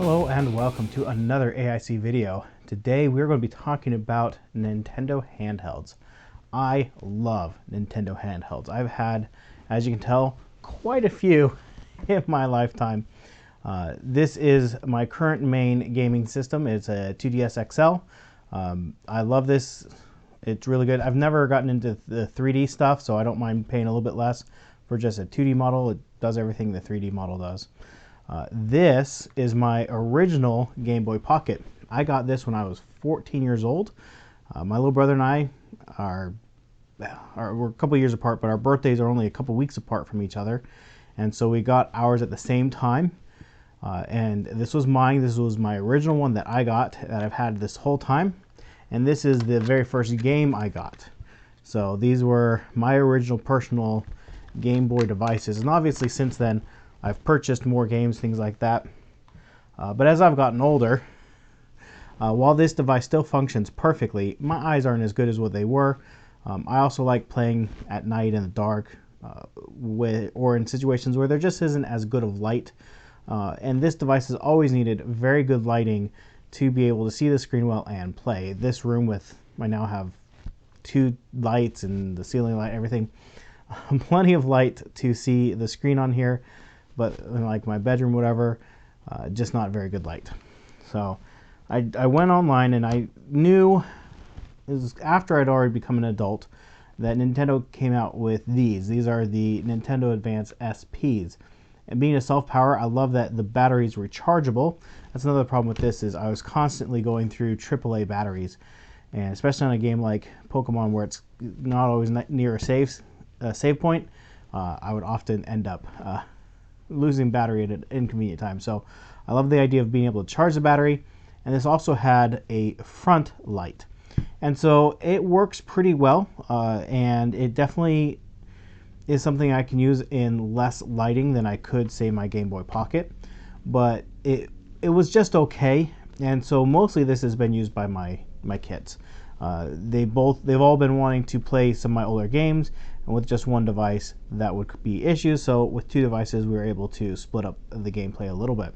Hello and welcome to another AIC video. Today we're going to be talking about Nintendo handhelds. I love Nintendo handhelds. I've had, as you can tell, quite a few in my lifetime. This is my current main gaming system. It's a 2DS XL. I love this. It's really good. I've never gotten into the 3D stuff, so I don't mind paying a little bit less for just a 2D model. It does everything the 3D model does. This is my original Game Boy Pocket. I got this when I was 14 years old. My little brother and I we're a couple years apart, but our birthdays are only a couple weeks apart from each other. And so we got ours at the same time. And this was mine. This was my original one that I got, that I've had this whole time. And this is the very first game I got. So these were my original personal Game Boy devices. And obviously since then, I've purchased more games, things like that. But as I've gotten older, while this device still functions perfectly, my eyes aren't as good as what they were. I also like playing at night in the dark, or in situations where there just isn't as good of light. And this device has always needed very good lighting to be able to see the screen well and play. This room I now have 2 lights and the ceiling light, everything. Plenty of light to see the screen on here. But like my bedroom, whatever, just not very good light. So I went online and I knew, it was after I'd already become an adult, that Nintendo came out with these. These are the Nintendo Advance SPs. And being a self-power, I love that the battery is rechargeable. That's another problem with this, is I was constantly going through AAA batteries. And especially on a game like Pokemon, where it's not always near a save point, I would often end up losing battery at an inconvenient time. So I love the idea of being able to charge the battery. And this also had a front light. And so it works pretty well. And it definitely is something I can use in less lighting than I could, say, my Game Boy Pocket. But it was just okay. And so mostly this has been used by my kids. They've all been wanting to play some of my older games, and with just one device that would be issues. So with 2 devices, we were able to split up the gameplay a little bit.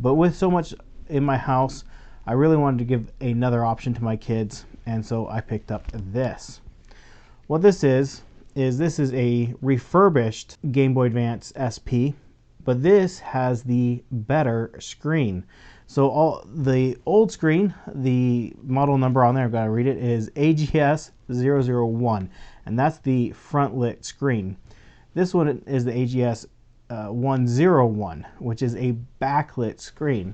But with so much in my house, I really wanted to give another option to my kids, and so I picked up this. What this is this is a refurbished Game Boy Advance SP, but this has the better screen. So the old screen, the model number on there, I've got to read it, is AGS 001, and that's the front lit screen. This one is the AGS 101, which is a backlit screen,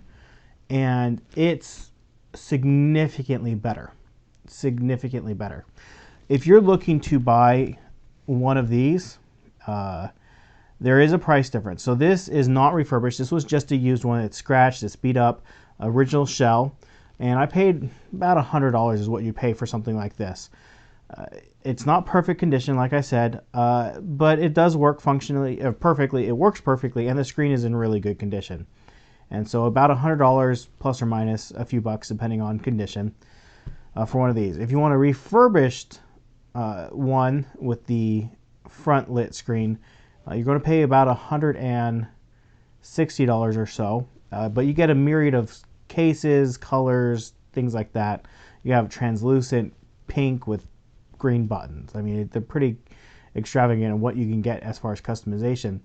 and it's significantly better. Significantly better. If you're looking to buy one of these, there is a price difference. So this is not refurbished. This was just a used one. It's scratched, it's beat up, original shell, and I paid about $100 is what you pay for something like this. It's not perfect condition, like I said, but it does work functionally, perfectly. It works perfectly, and the screen is in really good condition. And so about $100 plus or minus a few bucks, depending on condition, for one of these. If you want a refurbished one with the front lit screen, you're going to pay about $160 or so, but you get a myriad of cases, colors, things like that. You have translucent pink with green buttons. I mean, they're pretty extravagant in what you can get as far as customization.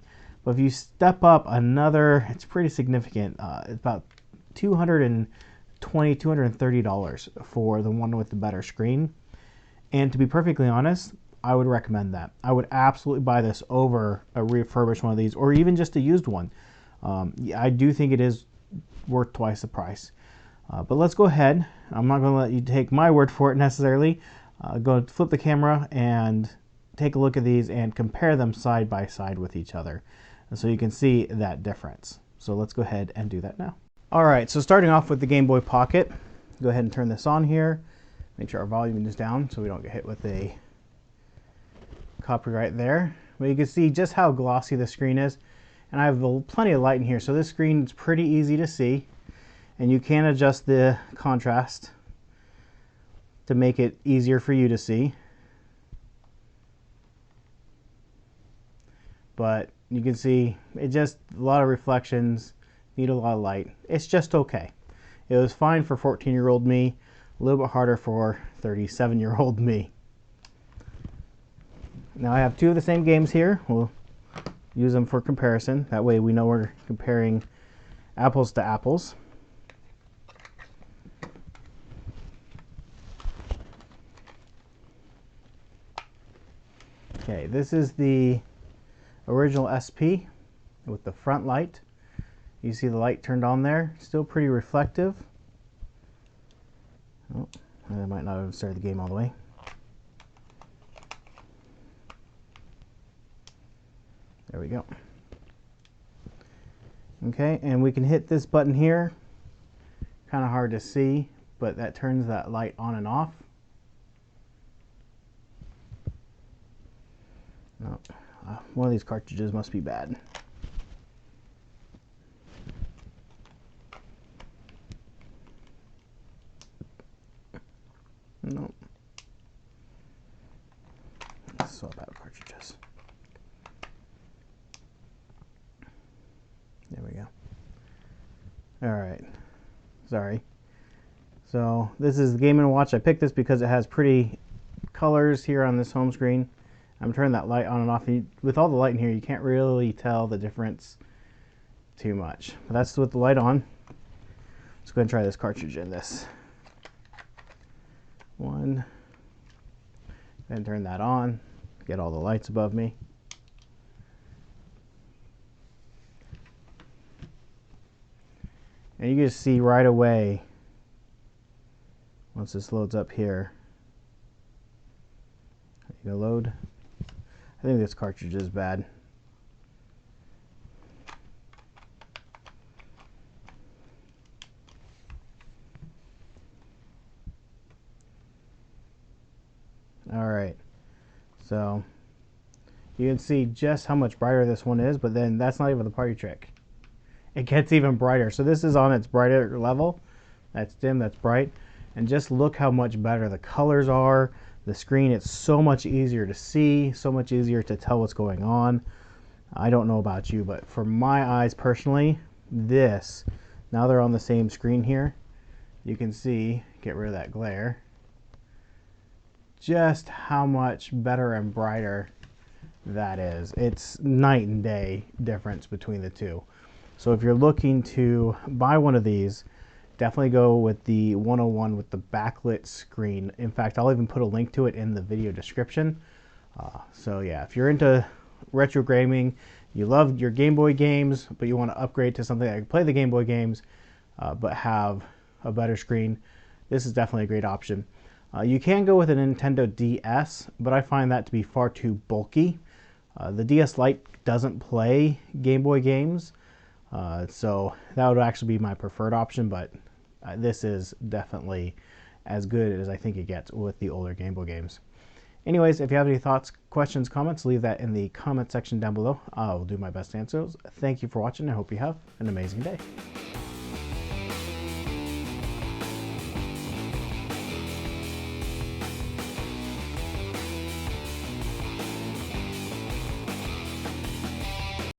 But if you step up another, it's pretty significant. It's about $220, $230 for the one with the better screen. And to be perfectly honest, I would recommend that. I would absolutely buy this over a refurbished one of these, or even just a used one. I do think it is worth twice the price. But let's go ahead. I'm not going to let you take my word for it necessarily. Go flip the camera and take a look at these and compare them side by side with each other, and so you can see that difference. So let's go ahead and do that now. All right, so starting off with the Game Boy Pocket, go ahead and turn this on here. Make sure our volume is down so we don't get hit with a copyright there. But you can see just how glossy the screen is, and I have plenty of light in here, so this screen is pretty easy to see, and you can adjust the contrast to make it easier for you to see. But you can see it just a lot of reflections, need a lot of light. It's just okay. It was fine for 14-year-old me, a little bit harder for 37-year-old me. Now I have two of the same games here. We'll use them for comparison. That way we know we're comparing apples to apples. Okay, this is the original SP with the front light. You see the light turned on there. Still pretty reflective. Oh, I might not have started the game all the way. There we go. Okay, and we can hit this button here. Kind of hard to see, but that turns that light on and off. No, one of these cartridges must be bad. Nope. Let's swap out cartridges. There we go. All right. Sorry. So this is the Game & Watch. I picked this because it has pretty colors here on this home screen. I'm turning that light on and off. With all the light in here, you can't really tell the difference too much. But that's with the light on. Let's go ahead and try this cartridge in this. One. Then turn that on. Get all the lights above me. And you can just see right away, once this loads up here, you go load. I think this cartridge is bad. All right, so you can see just how much brighter this one is, but then that's not even the party trick. It gets even brighter. So this is on its brighter level. That's dim, that's bright. And just look how much better the colors are. The screen, it's so much easier to see, so much easier to tell what's going on. I don't know about you, but for my eyes personally, this, now they're on the same screen here, you can see, get rid of that glare, just how much better and brighter that is. It's night and day difference between the two. So if you're looking to buy one of these, definitely go with the 101 with the backlit screen. In fact, I'll even put a link to it in the video description. So yeah, if you're into retro gaming, you love your Game Boy games, but you want to upgrade to something that can play the Game Boy games, but have a better screen, this is definitely a great option. You can go with a Nintendo DS, but I find that to be far too bulky. The DS Lite doesn't play Game Boy games, so that would actually be my preferred option, but this is definitely as good as I think it gets with the older Game Boy games. Anyways, if you have any thoughts, questions, comments, leave that in the comment section down below. I will do my best to answer those. Thank you for watching. I hope you have an amazing day.